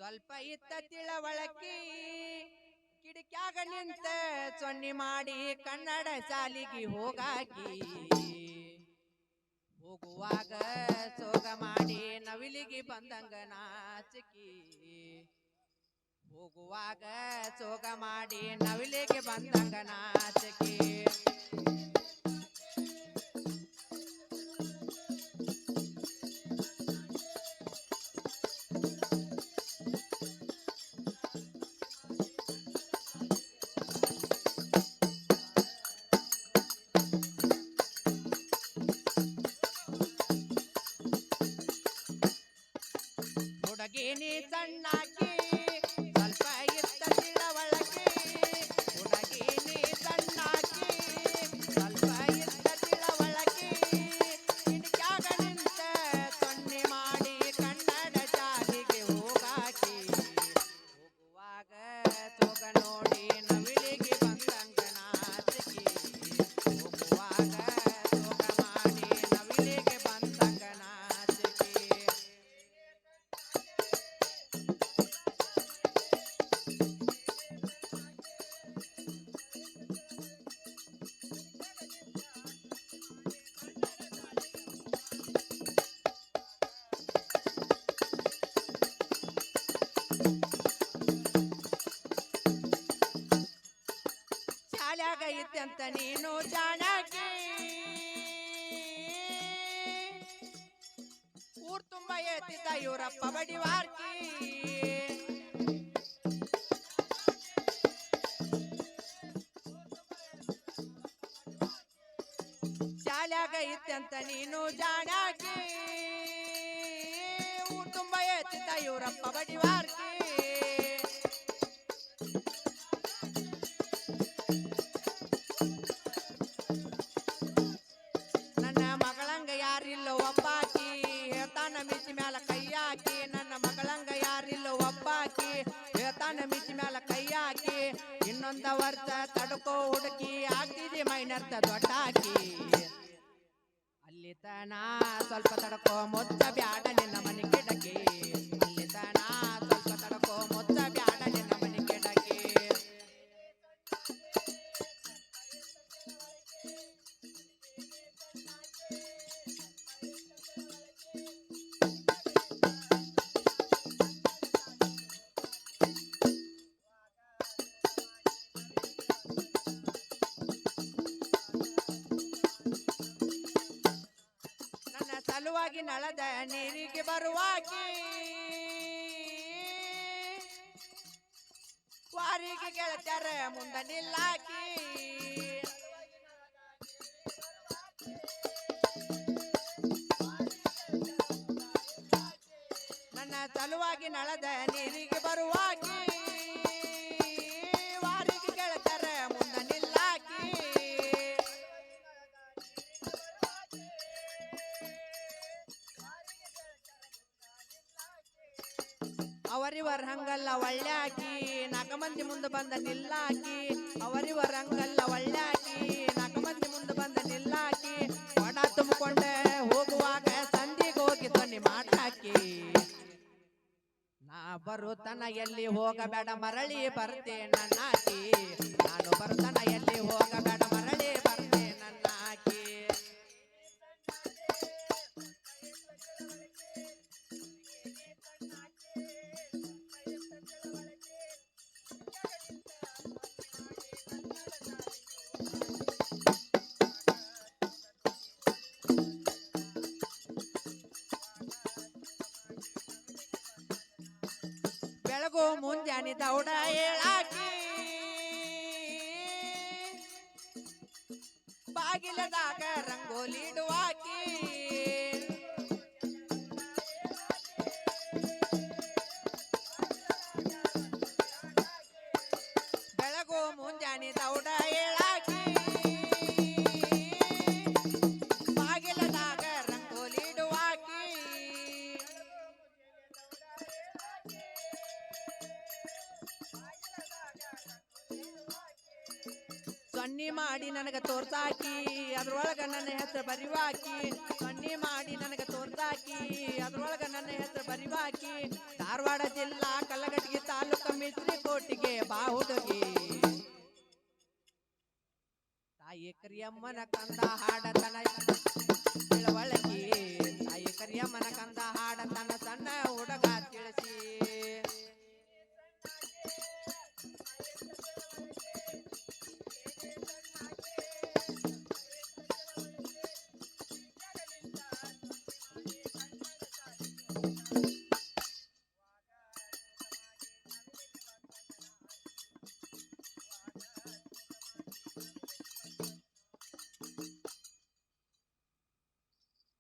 ಸ್ವಲ್ಪ ಇತ್ತ ತಿಳವಳಕಿ ಕಿಡಿಕ್ಯಾಗ ನಿಂತ ಸೊನ್ನಿ ಮಾಡಿ ಕನ್ನಡ ಶಾಲಿಗೆ ಹೋಗಾಕಿ ಹೋಗುವಾಗ ಸೋಗ ಮಾಡಿ ನವಿಲಿಗೆ ಬಂದಂಗ ನಾಚಿಕಿ ಹೋಗುವಾಗ ಸೋಗ ಮಾಡಿ ನವಿಲಿಗೆ ಬಂದಂಗ ನಾಚಿಕಿ ಹುಡುಗಿನಿ ಸಣ್ಣಾಕಿ ಸ್ವಲ್ಪ ಇತ್ತ ತಿಳವಳಕಿ ಹುಡುಗಿನಿ ಸಣ್ಣಾಕಿ ಸ್ವಲ್ಪ ಇತ್ತ ತಿಳವಳಕಿ ಕಿಡಿಕ್ಯಾಗ ನಿಂತ ಸೊನ್ನೆ ಮಾಡಿ ಕನ್ನಡ ಶಾಲಿಗೆ ಹೋಗಾಕಿ ಹೋಗುವಾಗ ಸೋಗ ನೋಡಿ ನವಿಲಿಗೆ ಬಂದಂಗ ನಾಚಿಕಿ ಹೋಗುವಾಗ ಸೋಗ ಮಾಡಿ ನವಿಲಿಗೆ ಬಂದಂಗ ನಾಚಿಕಿ ಶಾಲ್ಯಾಗ ಇದ್ದಂತ ನೀನು ಜಾಣಕಿ ಊರ್ ತುಂಬ ಏತಿದ್ದ ಇವರಪ್ಪ ಬಡಿವಾರ್ಕಿ ಶಾಲ್ಯಾಗ ಇದ್ದಂತ ನೀನು ಜಾಣಕಿ ಊರ್ ತುಂಬ ಏತಿದ್ದ ಇವರಪ್ಪ ಬಡಿವಾರ್ಕಿ ನನ್ನ ಮಗಳಂಗ ಯಾರಿಲ್ಲ ಒಬ್ಬಾಕಿ ಹೇಳ್ತಾನ ಮಿಚ್ಚಿ ಮ್ಯಾಲ ಕೈಯಾಕಿ ನನ್ನ ಮಗಳಂಗ ಯಾರಿಲ್ಲ ಒಬ್ಬಾಕಿ ಹೇಳ್ತಾನ ಮಿಚ್ಚಿ ಮ್ಯಾಲ ಕೈಯಾಕಿ ಇನ್ನೊಂದ ವರ್ಷ ತಡ್ಕೋ ಹುಡುಕಿ ಆಗ್ತಿದೆ ಮೈನರ್ತ ದೊಡ್ಡಾಕಿ ಅಲ್ಲಿ ತನ ಸ್ವಲ್ಪ ತಡ್ಕೋ ಮೊತ್ತ ಬ್ಯಾಡ ನಿನ್ನ ಮನೆ ಕಿಡಕಿ ಅಲ್ಲಿ ತನ ಸ್ವಲ್ಪ ತಡ್ಕೋ ಮೊತ್ತ ಬ್ಯಾಡ ನಿನ್ನ ಮನೆ ಕಿಡಕಿ ನನ್ನ ಸಲುವಾಗಿ ನಳದ ನೀರಿಗೆ ಬರುವಾಕಿ ವಾರಿಗೆ ಗೆಳತ್ಯಾರ ಮುಂದ ನಿಲ್ಲಾಕಿ ನನ್ನ ಸಲುವಾಗಿ ನಳದ ನೀರಿಗೆ ಬರುವಾಕಿ ವಾರಿಗೆ ಗೆಳತ್ಯಾರ ಮುಂದ ನಿಲ್ಲಾಕಿ ಅವರಿವರ್ ಹಂಗಲ್ಲ ಒಳ್ಳ್ಯಾಕಿ ನಾಲ್ಕು ಮಂದಿ ಮುಂದೆ ಬಂದ ನಿಲ್ಲಾಕಿ ಅವರಿವರ್ ಹಂಗಲ್ಲ ಒಳ್ಳ್ಯಾಕಿ ನಾಲ್ಕು ಮಂದಿ ಮುಂದೆ ಬಂದ ನಿಲ್ಲಾಕಿ ಒಡ ತುಂಬಿಕೊಂಡೆ ಹೋಗುವಾಗ ಸಂದಿಗೆ ಹೋಗಿ ತೊನ್ನಿ ಮಾಡಾಕಿ ನಾ ಬರುತ್ತನ ಎಲ್ಲಿ ಹೋಗಬೇಡ ಮರಳಿ ಬರ್ತೆ ನನ್ನಾಕಿ ನಾನು ಬರುತ್ತನ ಎಲ್ಲಿ ಹೋಗಬೇಡ ಮರಳಿ ಬರ್ತೆ ನನ್ನಾಕಿ ಬೆಳಗು ಮುಂಜಾನೆ ದೌಡ ಏಳಾಕಿ ಬಾಗಿಲದಾಗ ರಂಗೋಲಿ ಇಡುವಾಕಿ ಬೆಳಗು ಮುಂಜಾನೆ ದೌಡ ಏಳಾಕಿ ಬಾಗಿಲದಾಗ ರಂಗೋಲಿ ಇಡುವಾಕಿ ಸೊನ್ನಿ ಮಾಡಿ ನನಗ ತೋರ್ಸಾಕಿ ಅದ್ರೊಳಗ ನನ್ನ ಹೆಸರು ಬರಿವಾಕಿ ಸೊನ್ನಿ ಮಾಡಿ ನನಗ ತೋರ್ಸಾಕಿ ಅದ್ರೊಳಗ ನನ್ನ ಹೆಸರು ಬರಿವಾಕಿ ಧಾರವಾಡ ಜಿಲ್ಲಾ ಕಲ ಇಟ್ಗಿ ತಾಲೂಕ ಮಿಸ್ರಿ ಕೋಟಿಗೆ ಬಾ ಹುಡುಗಿ ತಾಯಿ ಕರಿಯಮ್ಮನ ಕಂದ ಹಾಡತನ